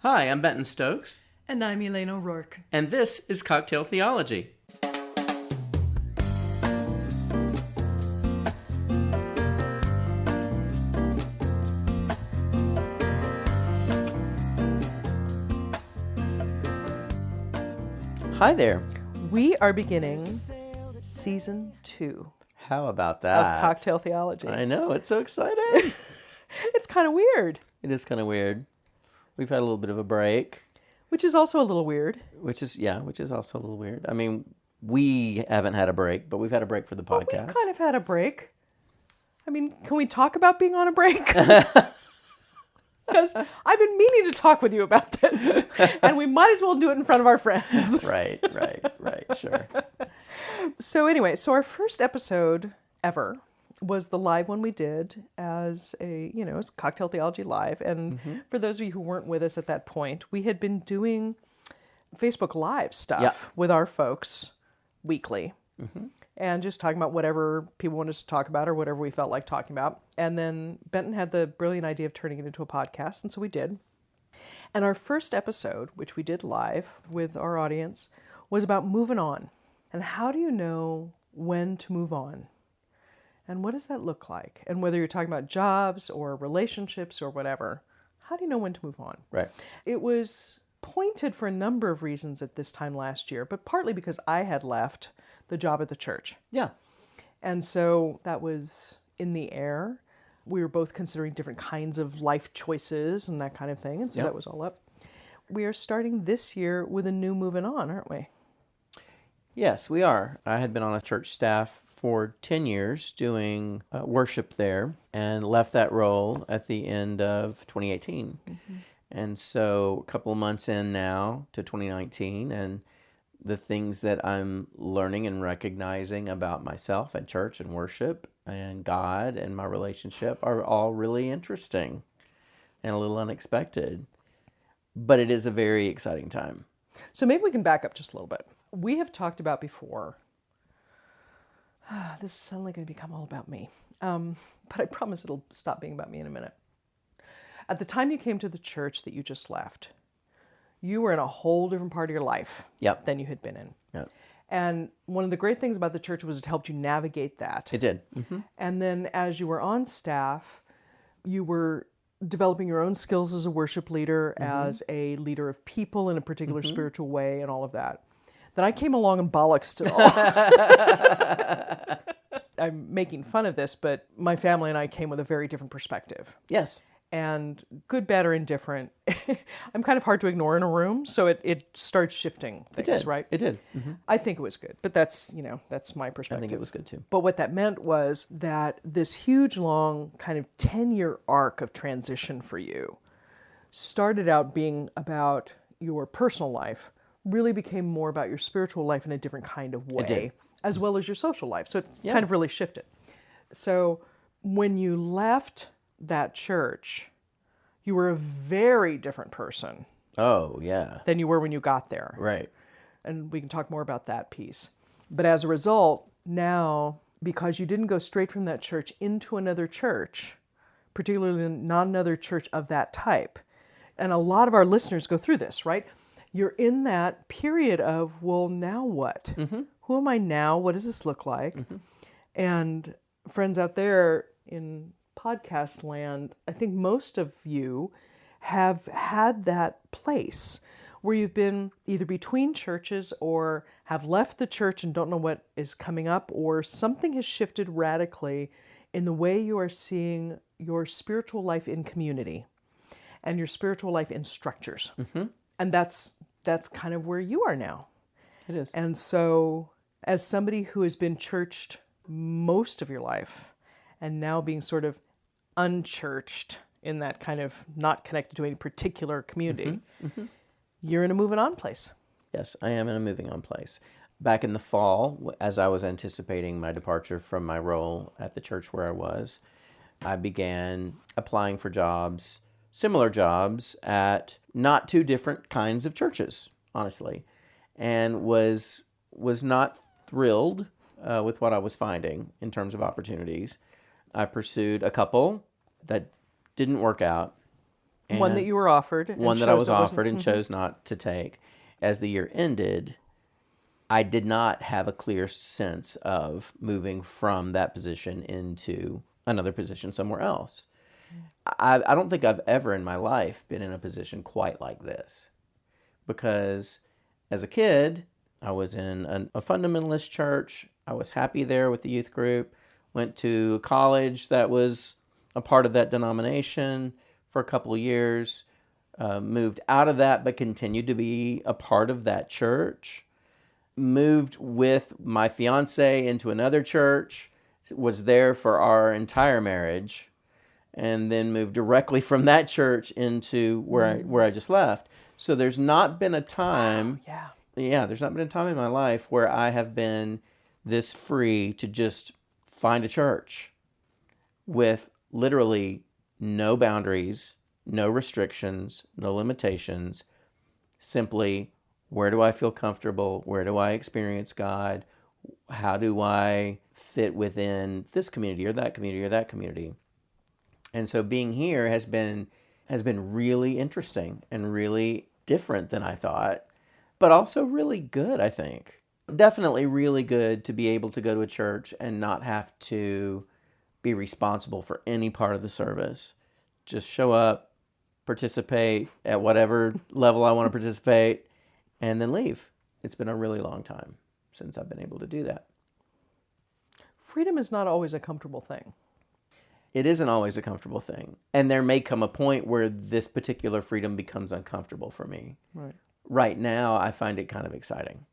Hi, I'm Benton Stokes. And I'm Elane O'Rourke. And this is Cocktail Theology. Hi there. We are beginning season 2 How about of that? Cocktail Theology. I know, it's so exciting. It's kind of weird, It is kind of weird. We've had a little bit of a break, which is also a little weird. which is also a little weird. I mean, we haven't had a break, but we've had a break for the Well, podcast. we've kind of had a break. I mean, can we talk about being on a break? Because I've been meaning to talk with you about this, and we might as well do it in front of our friends. Right, sure. So anyway, our first episode ever was the live one we did as as Cocktail Theology Live. And for those of you who weren't with us at that point, we had been doing Facebook Live stuff with our folks weekly. And just talking about whatever people wanted us to talk about or whatever we felt like talking about. And then Benton had the brilliant idea of turning it into a podcast, and so we did. And our first episode, which we did live with our audience, was about moving on. And how do you know when to move on? And what does that look like? And whether you're talking about jobs or relationships or whatever, how do you know when to move on? Right. It was pointed for a number of reasons at this time last year, but partly because I had left the job at the church. Yeah. And so that was in the air. We were both considering different kinds of life choices and that kind of thing. And so that was all up. We are starting this year with a new moving on, aren't we? Yes, we are. I had been on a church staff for 10 years doing worship there and left that role at the end of 2018. And so a couple of months in now to 2019, and the things that I'm learning and recognizing about myself and church and worship and God and my relationship are all really interesting and a little unexpected. But it is a very exciting time. So maybe we can back up just a little bit. We have talked about before, this is suddenly going to become all about me, but I promise it'll stop being about me in a minute. At the time you came to the church that you just left, you were in a whole different part of your life than you had been in. Yep. And one of the great things about the church was it helped you navigate that. It did. And then as you were on staff, you were developing your own skills as a worship leader, as a leader of people in a particular spiritual way, and all of that. Then I came along and bollocksed it all. I'm making fun of this, but my family and I came with a very different perspective. Yes. And good, bad, or indifferent. I'm kind of hard to ignore in a room, so it starts shifting things, right? It did. I think it was good, but that's my perspective. I think it was good too. But what that meant was that this huge, long, kind of 10-year arc of transition for you started out being about your personal life, really became more about your spiritual life in a different kind of way, as well as your social life. So it kind of really shifted. So when you left that church, you were a very different person. Oh, yeah. Than you were when you got there. Right. And we can talk more about that piece. But as a result, now, because you didn't go straight from that church into another church, particularly not another church of that type, and a lot of our listeners go through this, right? You're in that period of, well, now what? Who am I now? What does this look like? And friends out there in podcast land, I think most of you have had that place where you've been either between churches or have left the church and don't know what is coming up, or something has shifted radically in the way you are seeing your spiritual life in community and your spiritual life in structures. And that's kind of where you are now. It is. And so as somebody who has been churched most of your life and now being sort of unchurched in that kind of not connected to any particular community, you're in a moving on place. Yes, I am in a moving on place. Back in the fall, as I was anticipating my departure from my role at the church where I was, I began applying for jobs, similar jobs at not two different kinds of churches, honestly, and was not thrilled with what I was finding in terms of opportunities. I pursued a couple that didn't work out, One that you were offered. One that I was offered and chose not to take. As the year ended, I did not have a clear sense of moving from that position into another position somewhere else. I don't think I've ever in my life been in a position quite like this. Because as a kid, I was in a fundamentalist church. I was happy there with the youth group. Went to college that was a part of that denomination for a couple of years. Moved out of that, but continued to be a part of that church. Moved with my fiance into another church. Was there for our entire marriage. And then moved directly from that church into where I just left. So there's not been a time, there's not been a time in my life where I have been this free to just find a church with literally no boundaries, no restrictions, no limitations. Simply, where do I feel comfortable? Where do I experience God? How do I fit within this community or that community or that community? And so being here has been really interesting and really different than I thought, but also really good, I think. Definitely really good to be able to go to a church and not have to be responsible for any part of the service. Just show up, participate at whatever level I want to participate, and then leave. It's been a really long time since I've been able to do that. Freedom is not always a comfortable thing. It isn't always a comfortable thing. And there may come a point where this particular freedom becomes uncomfortable for me. Right. Right now, I find it kind of exciting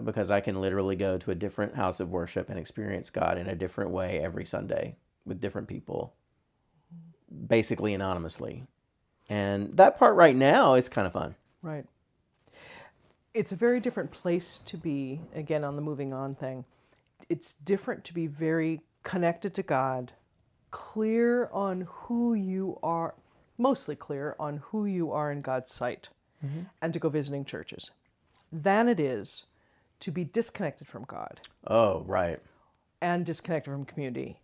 because I can literally go to a different house of worship and experience God in a different way every Sunday with different people, basically anonymously. And that part right now is kind of fun. Right. It's a very different place to be, again, on the moving on thing. It's different to be very connected to God, clear on who you are, mostly clear on who you are in God's sight, and to go visiting churches, than it is to be disconnected from God. Oh, right. And disconnected from community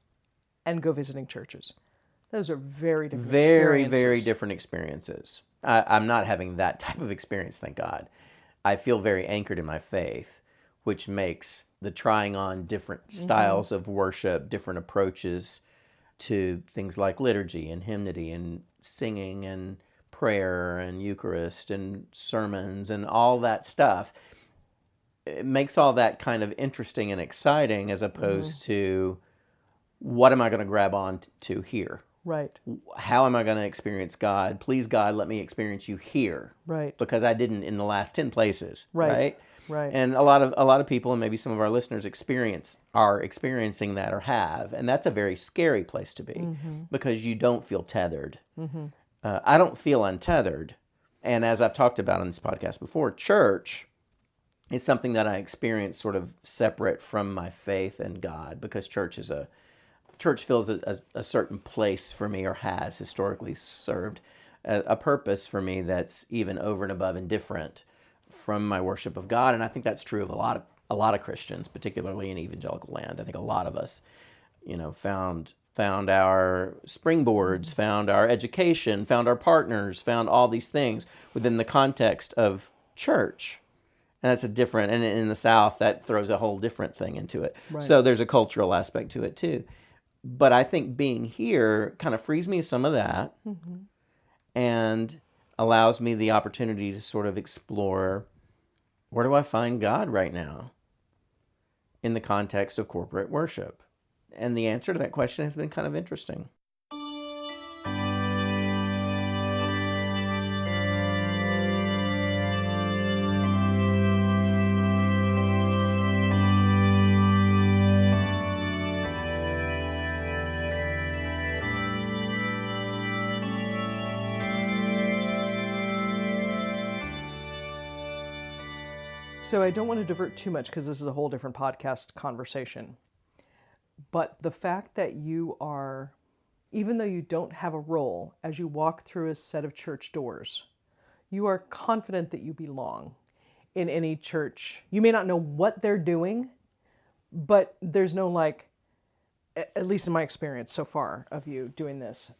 and go visiting churches. Those are very different Very, experiences. very different experiences. I'm not having that type of experience, thank God. I feel very anchored in my faith, which makes the trying on different styles of worship, different approaches to things like liturgy and hymnody and singing and prayer and Eucharist and sermons and all that stuff. It makes all that kind of interesting and exciting as opposed to what am I going to grab on to here? Right. How am I going to experience God? Please, God, let me experience you here. Right. Because I didn't in the last 10 places. Right. Right. And a lot of people, and maybe some of our listeners are experiencing that or have, and that's a very scary place to be because you don't feel tethered. I don't feel untethered, and as I've talked about on this podcast before, church is something that I experience sort of separate from my faith and God because church fills a certain place for me or has historically served a purpose for me that's even over and above and different from my worship of God. And I think that's true of a lot of Christians, particularly in evangelical land. I think a lot of us, found our springboards, found our education, found our partners, found all these things within the context of church. And that's and in the South, that throws a whole different thing into it. Right. So there's a cultural aspect to it too. But I think being here kind of frees me of some of that and allows me the opportunity to sort of explore, where do I find God right now in the context of corporate worship? And the answer to that question has been kind of interesting. So I don't want to divert too much because this is a whole different podcast conversation. But the fact that you are, even though you don't have a role, as you walk through a set of church doors, you are confident that you belong in any church. You may not know what they're doing, but there's no at least in my experience so far of you doing this,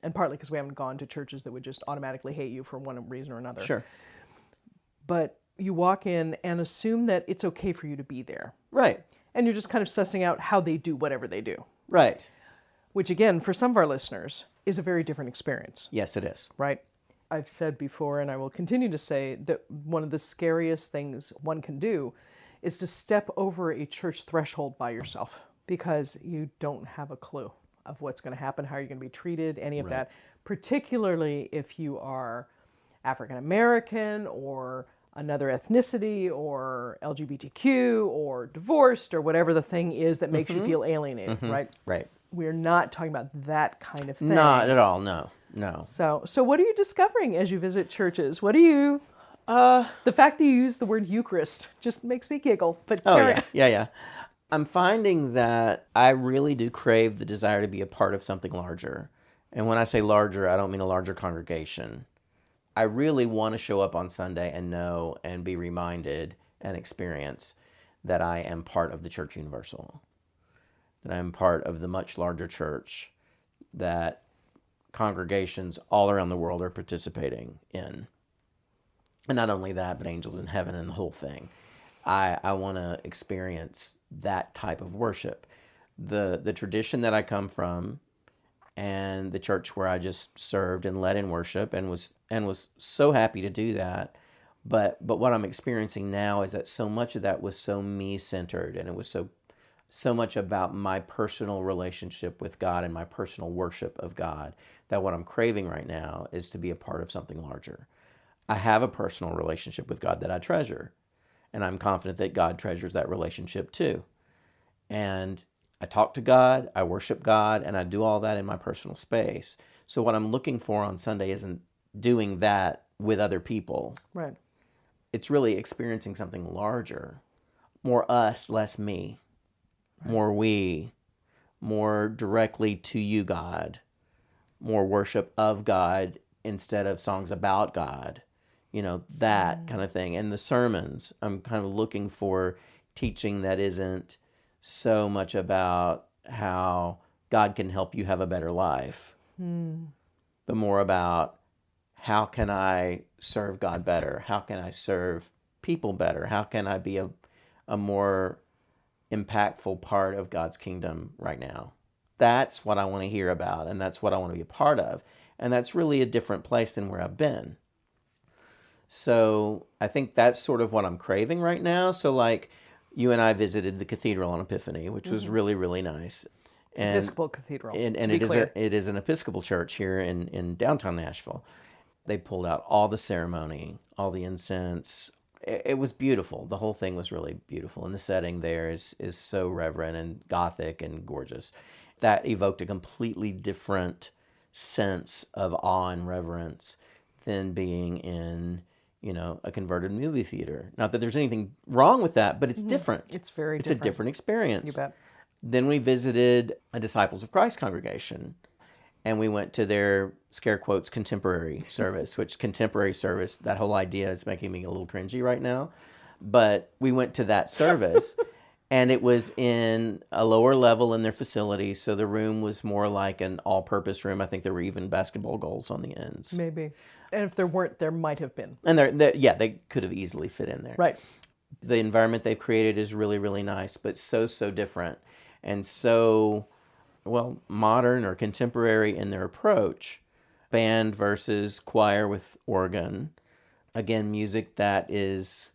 And partly because we haven't gone to churches that would just automatically hate you for one reason or another. Sure. But you walk in and assume that it's okay for you to be there. Right. And you're just kind of sussing out how they do whatever they do. Right. Which, again, for some of our listeners, is a very different experience. Yes, it is. Right? I've said before, and I will continue to say, that one of the scariest things one can do is to step over a church threshold by yourself, because you don't have a clue of what's going to happen, how you're going to be treated, any of that, particularly if you are African American or another ethnicity or LGBTQ or divorced or whatever the thing is that makes you feel alienated, right? Right. We're not talking about that kind of thing. Not at all, no. So what are you discovering as you visit churches? What do you... the fact that you use the word Eucharist just makes me giggle. But yeah. I'm finding that I really do crave the desire to be a part of something larger. And when I say larger, I don't mean a larger congregation. I really want to show up on Sunday and know and be reminded and experience that I am part of the Church Universal, that I'm part of the much larger church that congregations all around the world are participating in. And not only that, but angels in heaven and the whole thing. I want to experience that type of worship. The tradition that I come from and the church where I just served and led in worship and was so happy to do that. But what I'm experiencing now is that so much of that was so me-centered, and it was so much about my personal relationship with God and my personal worship of God, that what I'm craving right now is to be a part of something larger. I have a personal relationship with God that I treasure, and I'm confident that God treasures that relationship too. And I talk to God, I worship God, and I do all that in my personal space. So what I'm looking for on Sunday isn't doing that with other people. Right. It's really experiencing something larger, more us, less me, more we, more directly to you, God, more worship of God instead of songs about God. That kind of thing. And the sermons, I'm kind of looking for teaching that isn't so much about how God can help you have a better life, but more about how can I serve God better? How can I serve people better? How can I be a more impactful part of God's kingdom right now? That's what I want to hear about, and that's what I want to be a part of. And that's really a different place than where I've been. So I think that's sort of what I'm craving right now. So like you and I visited the cathedral on Epiphany, which was really, really nice. And, Episcopal Cathedral. And it is an Episcopal church here in downtown Nashville. They pulled out all the ceremony, all the incense. It was beautiful. The whole thing was really beautiful. And the setting there is so reverent and Gothic and gorgeous. That evoked a completely different sense of awe and reverence than being in a converted movie theater. Not that there's anything wrong with that, but it's different. It's very It's different. a different experience. You bet. Then we visited a Disciples of Christ congregation, and we went to their, scare quotes, contemporary service, which contemporary service, that whole idea is making me a little cringy right now. But we went to that service, and it was in a lower level in their facility, so the room was more like an all-purpose room. I think there were even basketball goals on the ends. Maybe. And if there weren't, there might have been. And they could have easily fit in there. Right. The environment they've created is really, really nice, but so different and so, modern or contemporary in their approach. Band versus choir with organ. Again, music that is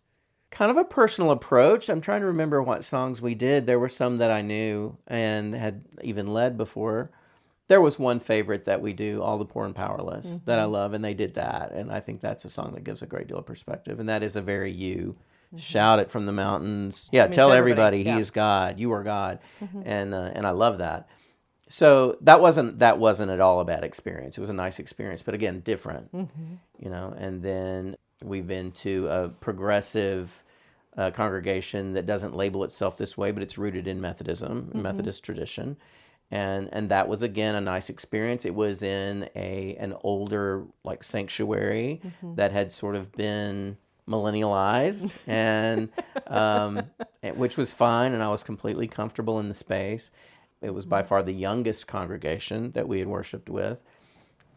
kind of a personal approach. I'm trying to remember what songs we did. There were some that I knew and had even led before. There was one favorite that we do, All the Poor and Powerless, that I love, and they did that. And I think that's a song that gives a great deal of perspective. And that is a very shout it from the mountains. Yeah, tell everybody He is God, you are God. And I love that. So that wasn't at all a bad experience. It was a nice experience, but again, different. And then we've been to a progressive congregation that doesn't label itself this way, but it's rooted in Methodism, Methodist tradition. And that was, again, a nice experience. It was in an older, sanctuary that had sort of been millennialized, and which was fine, and I was completely comfortable in the space. It was by far the youngest congregation that we had worshiped with.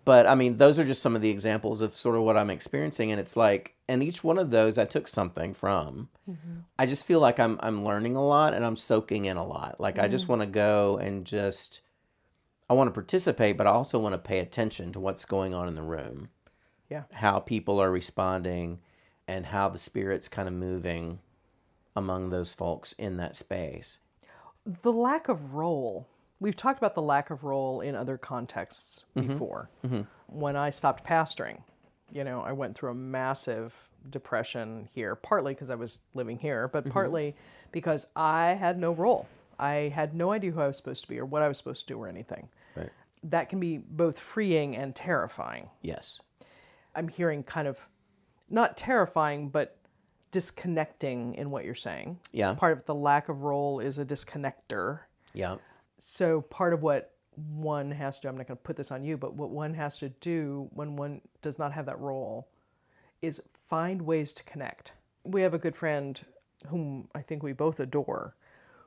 But I mean, those are just some of the examples of sort of what I'm experiencing. And it's like, and each one of those I took something from. I just feel like I'm learning a lot and I'm soaking in a lot. Like I just want to go and just, I want to participate, but I also want to pay attention to what's going on in the room. Yeah. How people are responding and how the Spirit's kind of moving among those folks in that space. The lack of role. We've talked about the lack of role in other contexts before. When I stopped pastoring, I went through a massive depression here, partly because I was living here, but partly because I had no role. I had no idea who I was supposed to be or what I was supposed to do or anything. Right. That can be both freeing and terrifying. Yes. I'm hearing kind of, not terrifying, but disconnecting in what you're saying. Yeah. Part of the lack of role is a disconnector. Yeah. So part of what one has to, I'm not going to put this on you, but what one has to do when one does not have that role is find ways to connect. We have a good friend whom I think we both adore,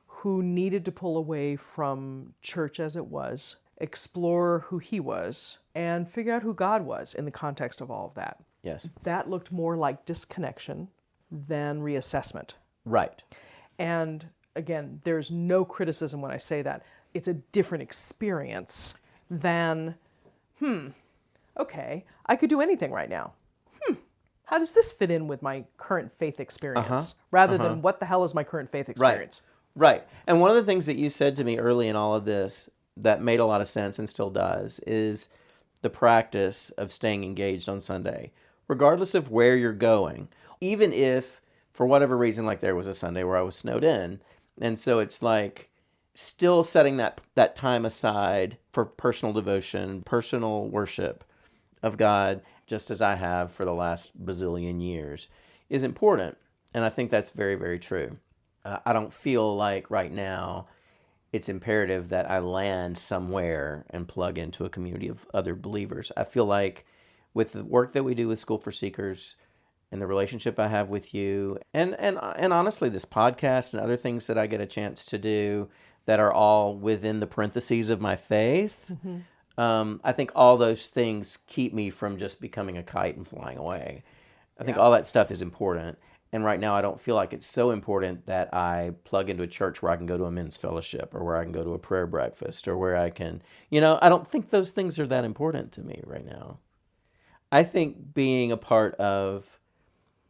who needed to pull away from church as it was, explore who he was, and figure out who God was in the context of all of that. Yes. That looked more like disconnection than reassessment. Right. And again, there's no criticism when I say that. It's a different experience than, okay, I could do anything right now. How does this fit in with my current faith experience? Rather than what the hell is my current faith experience? Right. And one of the things that you said to me early in all of this that made a lot of sense and still does is the practice of staying engaged on Sunday, regardless of where you're going. Even if, for whatever reason, like there was a Sunday where I was snowed in. And so it's like still setting that time aside for personal devotion, personal worship of God, just as I have for the last bazillion years, is important. And I think that's very, very true. I don't feel like right now it's imperative that I land somewhere and plug into a community of other believers. I feel like with the work that we do with School for Seekers and the relationship I have with you, and honestly, this podcast and other things that I get a chance to do that are all within the parentheses of my faith, I think all those things keep me from just becoming a kite and flying away. I think all that stuff is important. And right now, I don't feel like it's so important that I plug into a church where I can go to a men's fellowship or where I can go to a prayer breakfast or where I can, I don't think those things are that important to me right now. I think being a part of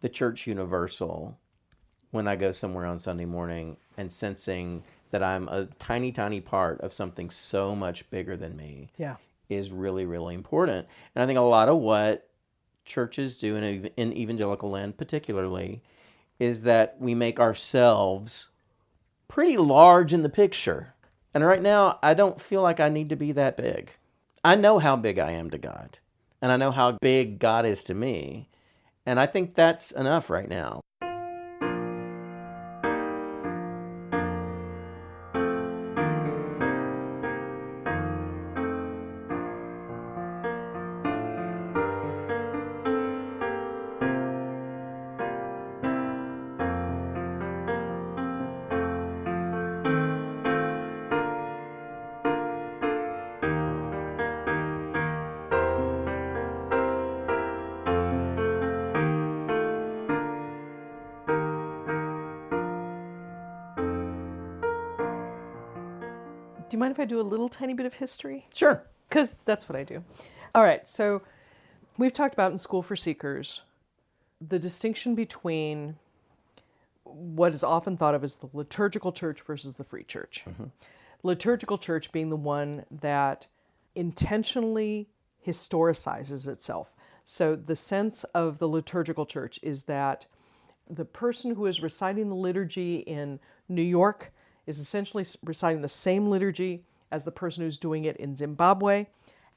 the church universal when I go somewhere on Sunday morning and sensing that I'm a tiny, tiny part of something so much bigger than me is really, really important. And I think a lot of what churches do in evangelical land particularly is that we make ourselves pretty large in the picture. And right now, I don't feel like I need to be that big. I know how big I am to God. And I know how big God is to me. And I think that's enough right now. Do you mind if I do a little tiny bit of history? Sure. Because that's what I do. All right, so we've talked about in School for Seekers the distinction between what is often thought of as the liturgical church versus the free church. Liturgical church being the one that intentionally historicizes itself. So the sense of the liturgical church is that the person who is reciting the liturgy in New York is essentially reciting the same liturgy as the person who's doing it in Zimbabwe,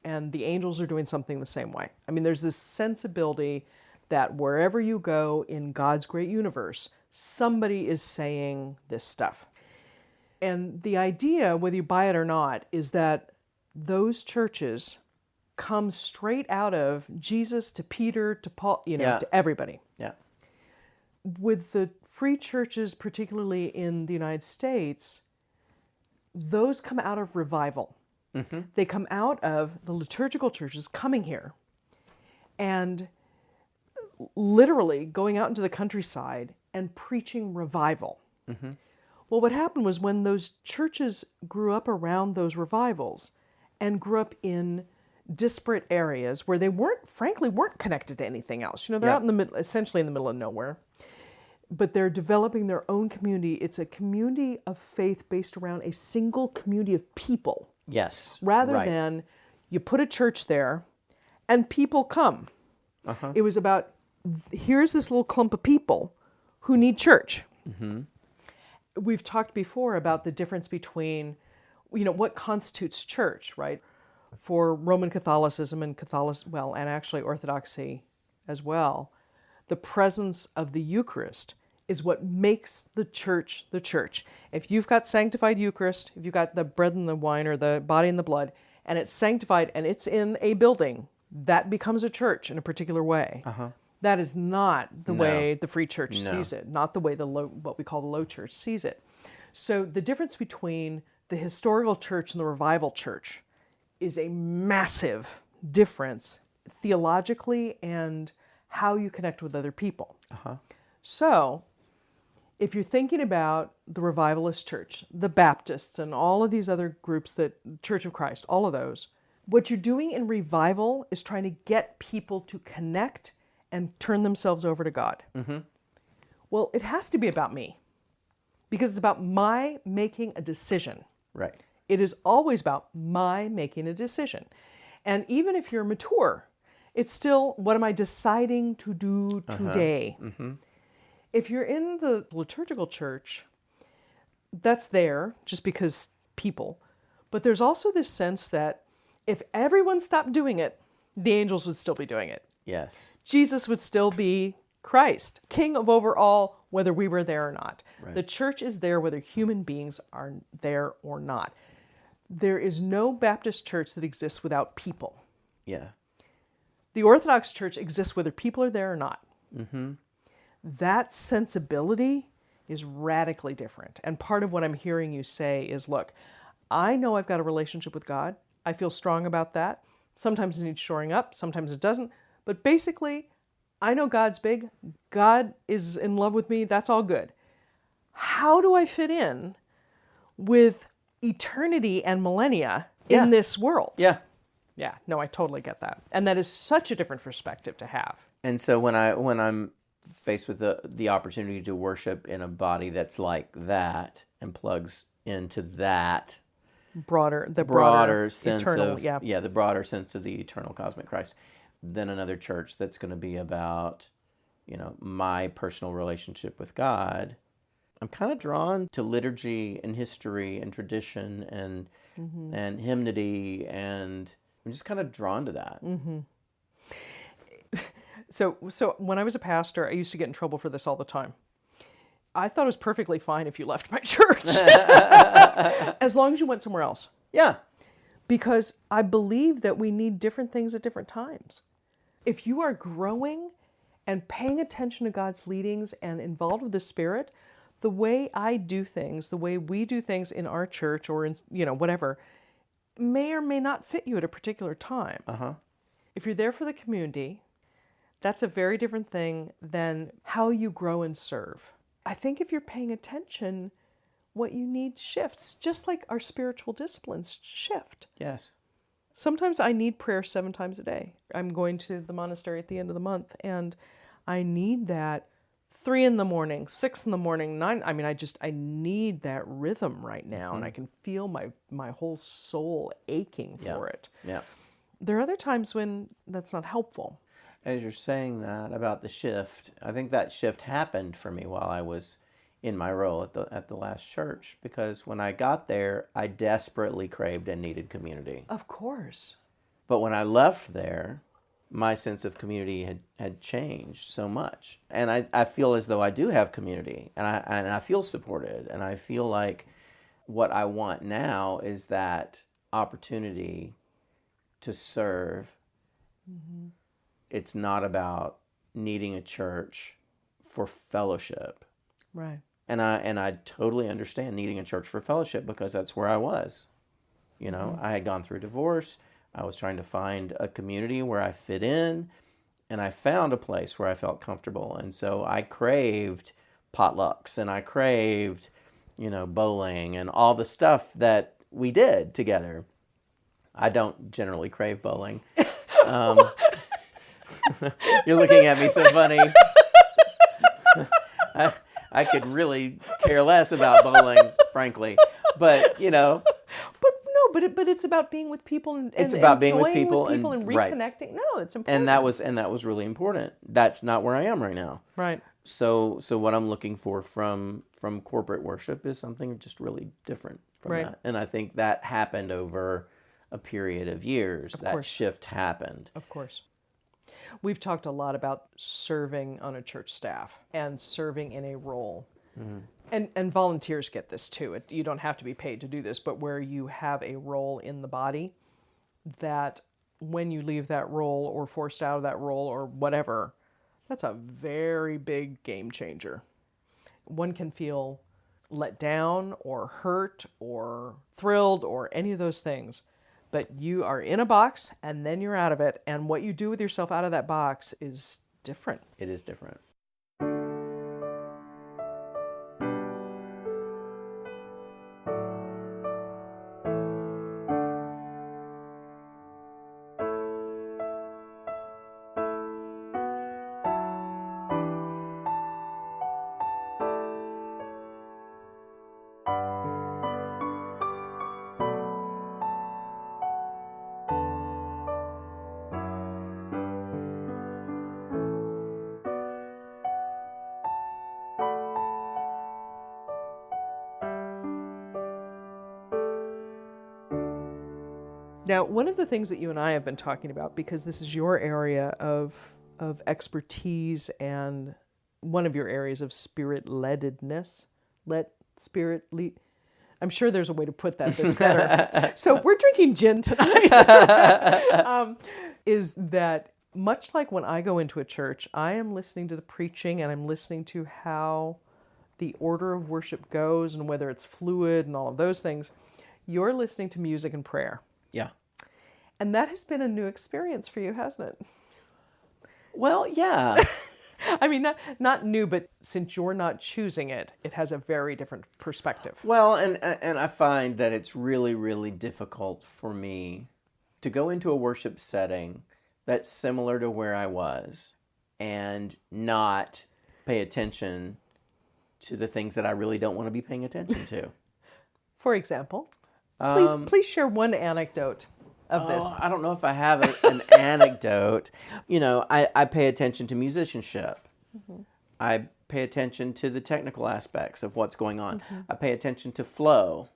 and the angels are doing something the same way. I mean, there's this sensibility that wherever you go in God's great universe, somebody is saying this stuff. And the idea, whether you buy it or not, is that those churches come straight out of Jesus to Peter to Paul, to everybody. Yeah. With the free churches, particularly in the United States, those come out of revival. They come out of the liturgical churches coming here and literally going out into the countryside and preaching revival. Well, what happened was when those churches grew up around those revivals and grew up in disparate areas where they frankly weren't connected to anything else. They're out in the middle, essentially in the middle of nowhere, but they're developing their own community. It's a community of faith based around a single community of people. Yes. Rather than you put a church there and people come. It was about, here's this little clump of people who need church. We've talked before about the difference between, what constitutes church, right? For Roman Catholicism and and actually Orthodoxy as well, the presence of the Eucharist is what makes the church the church. If you've got sanctified Eucharist, if you've got the bread and the wine or the body and the blood, and it's sanctified and it's in a building, that becomes a church in a particular way. That is not the way the Free Church sees it, not the way what we call the Low Church sees it. So the difference between the historical church and the revival church is a massive difference theologically and how you connect with other people. So if you're thinking about the revivalist church, the Baptists, and all of these other groups, that Church of Christ, all of those, what you're doing in revival is trying to get people to connect and turn themselves over to God. Well, it has to be about me because it's about my making a decision. Right. It is always about my making a decision. And even if you're mature, it's still, what am I deciding to do today? If you're in the liturgical church, that's there just because people. But there's also this sense that if everyone stopped doing it, the angels would still be doing it. Yes. Jesus would still be Christ, king of over all, whether we were there or not. Right. The church is there whether human beings are there or not. There is no Baptist church that exists without people. Yeah. The Orthodox Church exists whether people are there or not. That sensibility is radically different. And part of what I'm hearing you say is, look, I know I've got a relationship with God. I feel strong about that. Sometimes it needs shoring up, sometimes it doesn't. But basically, I know God's big. God is in love with me. That's all good. How do I fit in with eternity and millennia in this world? Yeah. Yeah, no, I totally get that. And that is such a different perspective to have. And so when I'm faced with the opportunity to worship in a body that's like that and plugs into that broader sense eternal, of the broader sense of the eternal cosmic Christ, than another church that's going to be about my personal relationship with God. I'm kind of drawn to liturgy and history and tradition and hymnody, and I'm just kind of drawn to that. So when I was a pastor, I used to get in trouble for this all the time. I thought it was perfectly fine if you left my church, as long as you went somewhere else. Yeah. Because I believe that we need different things at different times. If you are growing and paying attention to God's leadings and involved with the Spirit, the way I do things, the way we do things in our church or in, whatever, may or may not fit you at a particular time. If you're there for the community, that's a very different thing than how you grow and serve. I think if you're paying attention, what you need shifts, just like our spiritual disciplines shift. Yes. Sometimes I need prayer 7 times a day. I'm going to the monastery at the end of the month, and I need that 3 a.m, 6 a.m, 9. I mean, I need that rhythm right now, and I can feel my whole soul aching for it. Yeah. There are other times when that's not helpful. As you're saying that about the shift, I think that shift happened for me while I was in my role at the last church, because when I got there, I desperately craved and needed community. Of course. But when I left there, my sense of community had changed so much. And I feel as though I do have community, and I feel supported, and I feel like what I want now is that opportunity to serve. It's not about needing a church for fellowship. Right. And I totally understand needing a church for fellowship, because that's where I was. You know, I had gone through a divorce. I was trying to find a community where I fit in, and I found a place where I felt comfortable. And so I craved potlucks, and I craved, you know, bowling and all the stuff that we did together. I don't generally crave bowling. You're looking at me so funny. I could really care less about bowling, frankly. But, you know. But it's about being with people and it's about being with enjoying people and reconnecting. Right. No, it's important. And that was really important. That's not where I am right now. Right. So what I'm looking for from corporate worship is something just really different from that. And I think that happened over a period of years. That shift happened. Of course. We've talked a lot about serving on a church staff and serving in a role. And volunteers get this too. You don't have to be paid to do this, but where you have a role in the body, that when you leave that role or forced out of that role or whatever, that's a very big game changer. One can feel let down or hurt or thrilled or any of those things, but you are in a box and then you're out of it, and what you do with yourself out of that box is different. It is different. Now, one of the things that you and I have been talking about, because this is your area of expertise and one of your areas of spirit-leddedness, I'm sure there's a way to put that that's better. So we're drinking gin tonight. Is that much like when I go into a church, I am listening to the preaching and I'm listening to how the order of worship goes and whether it's fluid and all of those things. You're listening to music and prayer. Yeah. And that has been a new experience for you, hasn't it? Well, yeah. I mean, not new, but since you're not choosing it, it has a very different perspective. Well, and I find that it's really, really difficult for me to go into a worship setting that's similar to where I was and not pay attention to the things that I really don't want to be paying attention to. For example, please share one anecdote of this. I don't know if I have an anecdote. You know, I pay attention to musicianship. Mm-hmm. I pay attention to the technical aspects of what's going on. Mm-hmm. I pay attention to flow,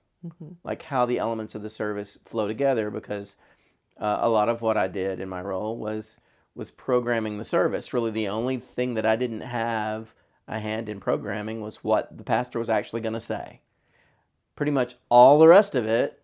like how the elements of the service flow together, because a lot of what I did in my role was programming the service. Really, the only thing that I didn't have a hand in programming was what the pastor was actually going to say. Pretty much all the rest of it,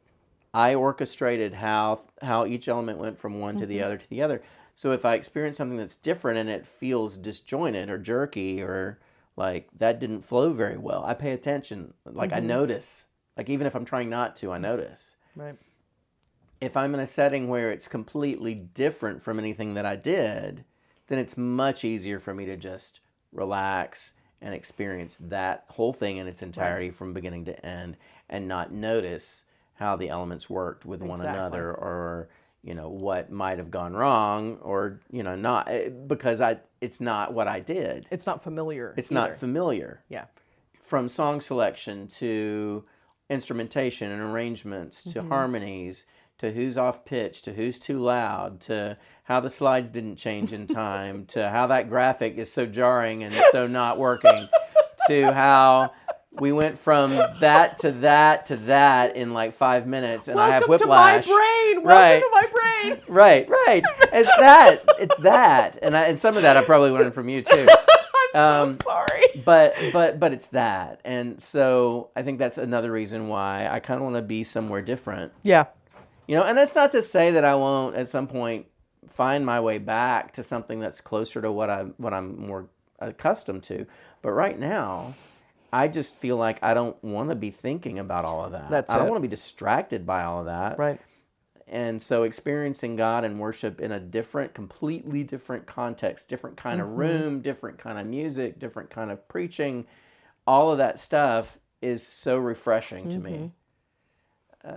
I orchestrated how each element went from one to the other to the other. So if I experience something that's different and it feels disjointed or jerky or like that didn't flow very well, I pay attention. Like I notice. Like even if I'm trying not to, I notice. Right. If I'm in a setting where it's completely different from anything that I did, then it's much easier for me to just relax and experience that whole thing in its entirety from beginning to end and not notice how the elements worked with one another, or you know what might have gone wrong, or you know not because it's not what I did. It's not familiar. It's not familiar. Yeah. From song selection to instrumentation and arrangements to harmonies to who's off pitch to who's too loud to how the slides didn't change in time to how that graphic is so jarring and so not working to how we went from that to that to that in like 5 minutes, and I have whiplash. Welcome to my brain. Welcome to my brain. Right. It's that, and some of that I probably learned from you too. I'm so sorry. But it's that, and so I think that's another reason why I kind of want to be somewhere different. Yeah. You know, and that's not to say that I won't at some point find my way back to something that's closer to what I'm more accustomed to. But right now, I just feel like I don't want to be thinking about all of that. I don't want to be distracted by all of that. Right. And so experiencing God and worship in a completely different context, different kind of room, different kind of music, different kind of preaching, all of that stuff is so refreshing to me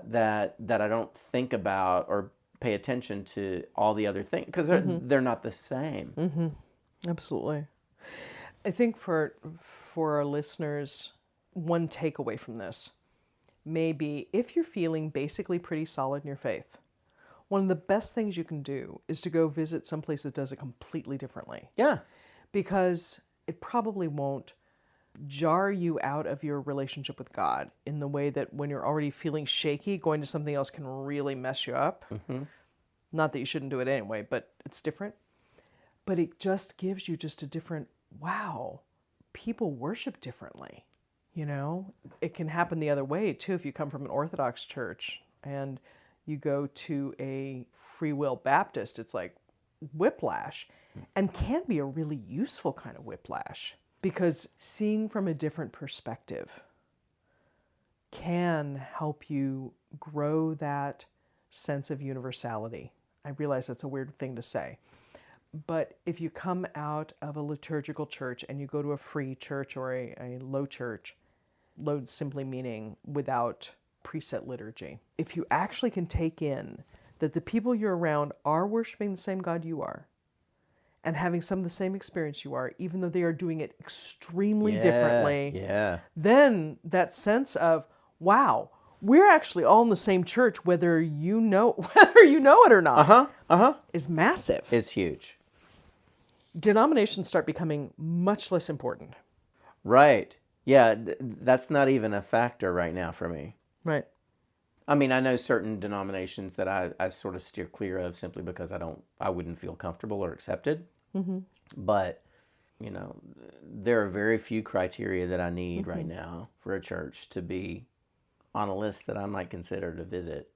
that I don't think about or pay attention to all the other things because they're not the same. Absolutely. I think for our listeners, one takeaway from this may be if you're feeling basically pretty solid in your faith, one of the best things you can do is to go visit someplace that does it completely differently. Yeah. Because it probably won't jar you out of your relationship with God in the way that when you're already feeling shaky, going to something else can really mess you up. Not that you shouldn't do it anyway, but it's different. But it just gives you just a different, wow, people worship differently. You know, it can happen the other way too. If you come from an Orthodox church and you go to a Free Will Baptist, it's like whiplash, and can be a really useful kind of whiplash because seeing from a different perspective can help you grow that sense of universality. I realize that's a weird thing to say. But if you come out of a liturgical church and you go to a free church or a low church, low simply meaning without preset liturgy, if you actually can take in that the people you're around are worshiping the same God you are and having some of the same experience you are, even though they are doing it extremely differently, then that sense of, wow, we're actually all in the same church, whether you know it or not, is massive. It's huge. Denominations start becoming much less important. Right. Yeah, that's not even a factor right now for me. Right. I mean, I know certain denominations that I sort of steer clear of simply because I wouldn't feel comfortable or accepted. But, you know, there are very few criteria that I need right now for a church to be on a list that I might consider to visit.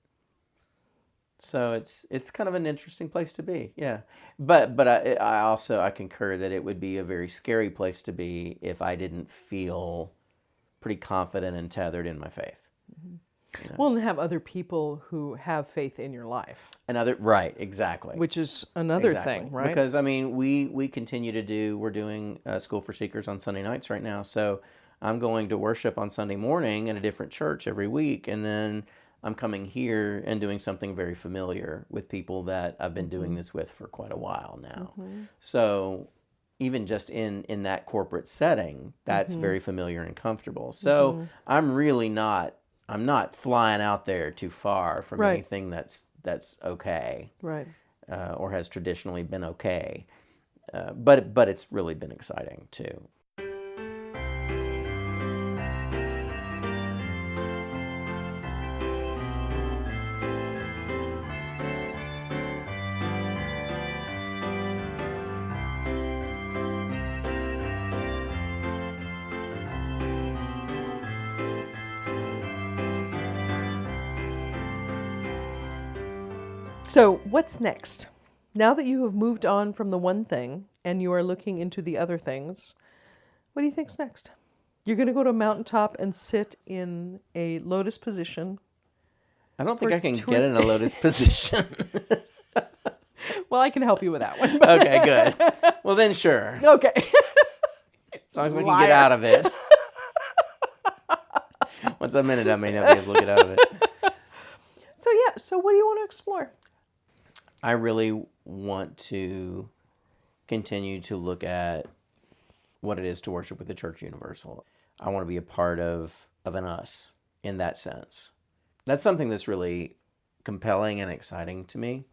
So it's kind of an interesting place to be, yeah. But I also concur that it would be a very scary place to be if I didn't feel pretty confident and tethered in my faith. You know? Well, and have other people who have faith in your life. Right, exactly. Which is another thing, right? Because, I mean, we continue we're doing School for Seekers on Sunday nights right now. So I'm going to worship on Sunday morning at a different church every week. And then I'm coming here and doing something very familiar with people that I've been doing this with for quite a while now. So even just in that corporate setting, that's very familiar and comfortable. So I'm really not flying out there too far from anything that's okay, right? Or has traditionally been okay, but it's really been exciting too. So what's next? Now that you have moved on from the one thing and you are looking into the other things, what do you think's next? You're going to go to a mountaintop and sit in a lotus position. I don't think I can get in a lotus position. Well, I can help you with that one. Okay, good. Well, then sure. Okay. As long as we can get out of it. Once I'm in it, I may not be able to get out of it. So what do you want to explore? I really want to continue to look at what it is to worship with the Church Universal. I want to be a part of an us in that sense. That's something that's really compelling and exciting to me.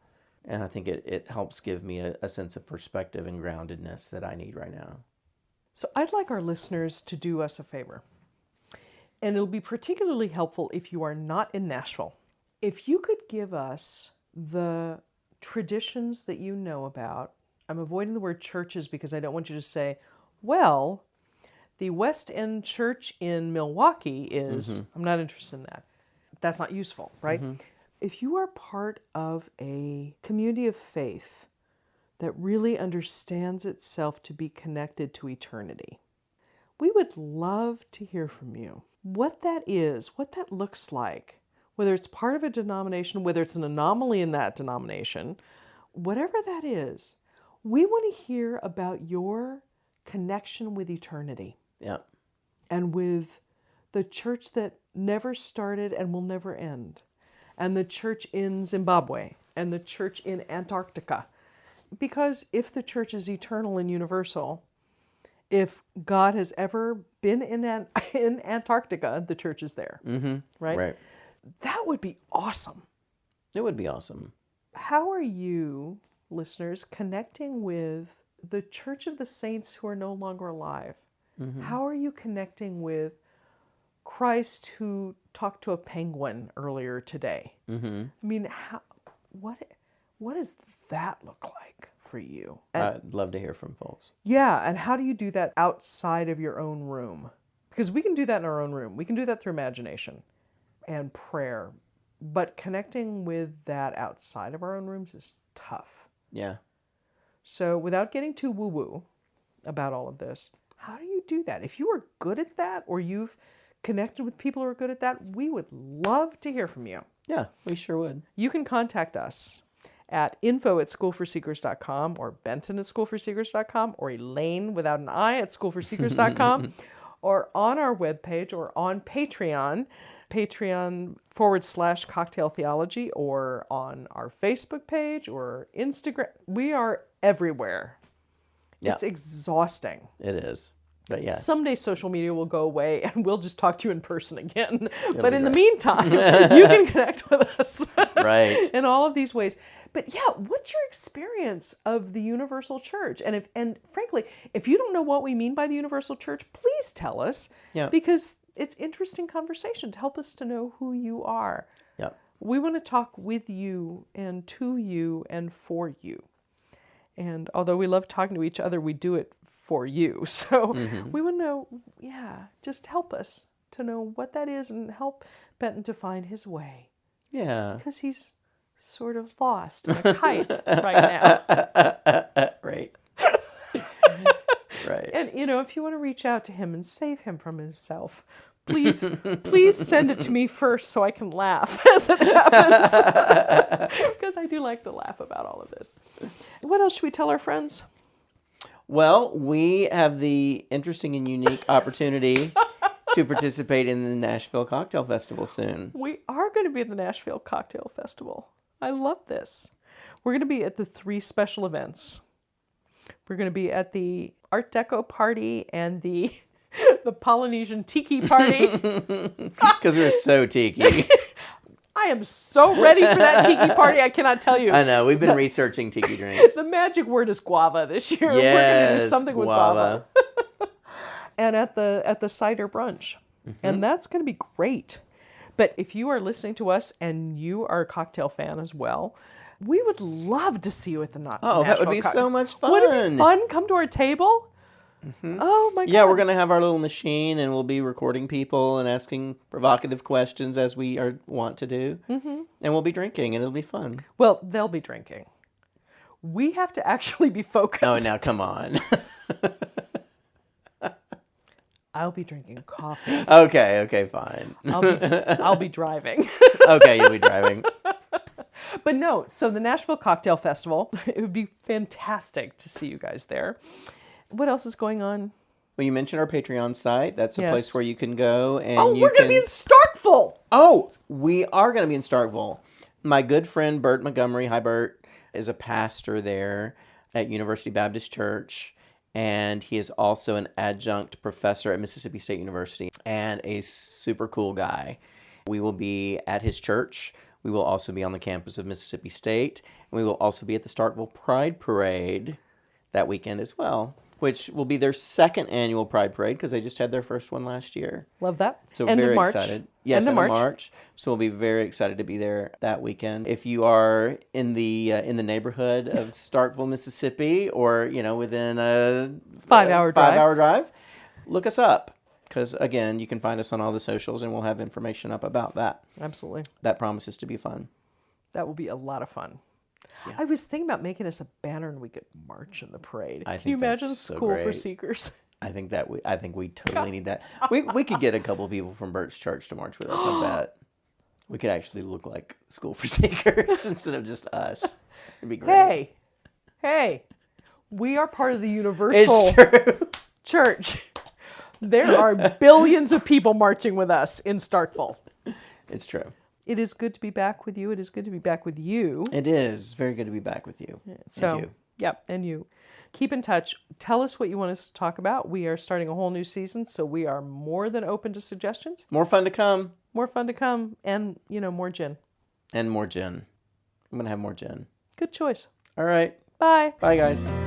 And I think it helps give me a sense of perspective and groundedness that I need right now. So I'd like our listeners to do us a favor. And it'll be particularly helpful if you are not in Nashville. If you could give us the traditions that you know about. I'm avoiding the word churches because I don't want you to say, well, the West End Church in Milwaukee is, I'm not interested in that. That's not useful, right? If you are part of a community of faith that really understands itself to be connected to eternity, We would love to hear from you. What that is, what that looks like, whether it's part of a denomination, whether it's an anomaly in that denomination, whatever that is, we want to hear about your connection with eternity. Yeah. And with the church that never started and will never end. And the church in Zimbabwe. And the church in Antarctica. Because if the church is eternal and universal, if God has ever been in Antarctica, the church is there. Mm-hmm. Right? That would be awesome. It would be awesome. How are you, listeners, connecting with the Church of the Saints who are no longer alive? Mm-hmm. How are you connecting with Christ who talked to a penguin earlier today? Mm-hmm. I mean, what does that look like for you? And, I'd love to hear from folks. Yeah, and how do you do that outside of your own room? Because we can do that in our own room. We can do that through imagination and prayer. But connecting with that outside of our own rooms is tough. Yeah. So without getting too woo-woo about all of this, how do you do that? If you are good at that, or you've connected with people who are good at that, we would love to hear from you. Yeah, we sure would. You can contact us at info@schoolforseekers.com, or benton@schoolforseekers.com, or Elane without an I at schoolforseekers.com, or on our webpage, or on Patreon, Patreon/Cocktail Theology, or on our Facebook page or Instagram. We are everywhere. Yeah. It's exhausting. It is. But yeah. Someday social media will go away and we'll just talk to you in person again. But in the meantime, you can connect with us. Right. In all of these ways. But yeah, what's your experience of the universal church? And frankly, if you don't know what we mean by the universal church, please tell us. Yeah. Because it's interesting conversation to help us to know who you are. Yeah. We want to talk with you and to you and for you. And although we love talking to each other, we do it for you. So we want to know, just help us to know what that is and help Benton to find his way. Yeah. Because he's sort of lost in a kite right now. Right. Right. And, if you want to reach out to him and save him from himself, please send it to me first so I can laugh as it happens. Because I do like to laugh about all of this. What else should we tell our friends? Well, we have the interesting and unique opportunity to participate in the Nashville Cocktail Festival soon. We are going to be at the Nashville Cocktail Festival. I love this. We're going to be at the 3 special events. We're going to be at the Art Deco party and the Polynesian Tiki party. Because we're so tiki. I am so ready for that tiki party, I cannot tell you. I know, we've been researching tiki drinks. The magic word is guava this year. Yes, we're going to do something with guava. And at the cider brunch. And that's going to be great. But if you are listening to us and you are a cocktail fan as well, we would love to see you at the Nashville. That would be so much fun. Would it be fun? Come to our table? Mm-hmm. Oh my God. Yeah, we're going to have our little machine and we'll be recording people and asking provocative questions as we want to do. Mm-hmm. And we'll be drinking and it'll be fun. Well, they'll be drinking. We have to actually be focused. Oh, now come on. I'll be drinking coffee. Okay, fine. I'll be driving. Okay, you'll be driving. But no, so the Nashville Cocktail Festival, it would be fantastic to see you guys there. What else is going on? Well, you mentioned our Patreon site. That's a place where you can go and we're going to be in Starkville! Oh, we are going to be in Starkville. My good friend Bert Montgomery, hi Bert, is a pastor there at University Baptist Church. And he is also an adjunct professor at Mississippi State University and a super cool guy. We will be at his church. We will also be on the campus of Mississippi State. And we will also be at the Starkville Pride Parade that weekend as well, which will be their 2nd annual Pride Parade because they just had their first one last year. Love that. So very excited. Yes, end of March. So we'll be very excited to be there that weekend. If you are in the neighborhood of Starkville, Mississippi, or within a 5-hour drive, look us up. Because again, you can find us on all the socials, and we'll have information up about that. Absolutely. That promises to be fun. That will be a lot of fun. Yeah. I was thinking about making us a banner and we could march in the parade. Can you imagine School for Seekers? I think we totally need that. We could get a couple of people from Bert's church to march with us. I bet we could actually look like School for Seekers instead of just us. It'd be great. Hey, we are part of the universal church. There are billions of people marching with us in Starkville. It's true. It is good to be back with you. It is good to be back with you. It is very good to be back with you. So, yep, and you. Keep in touch. Tell us what you want us to talk about. We are starting a whole new season, so we are more than open to suggestions. More fun to come. More fun to come, and, more gin. And more gin. I'm going to have more gin. Good choice. All right. Bye. Bye, guys.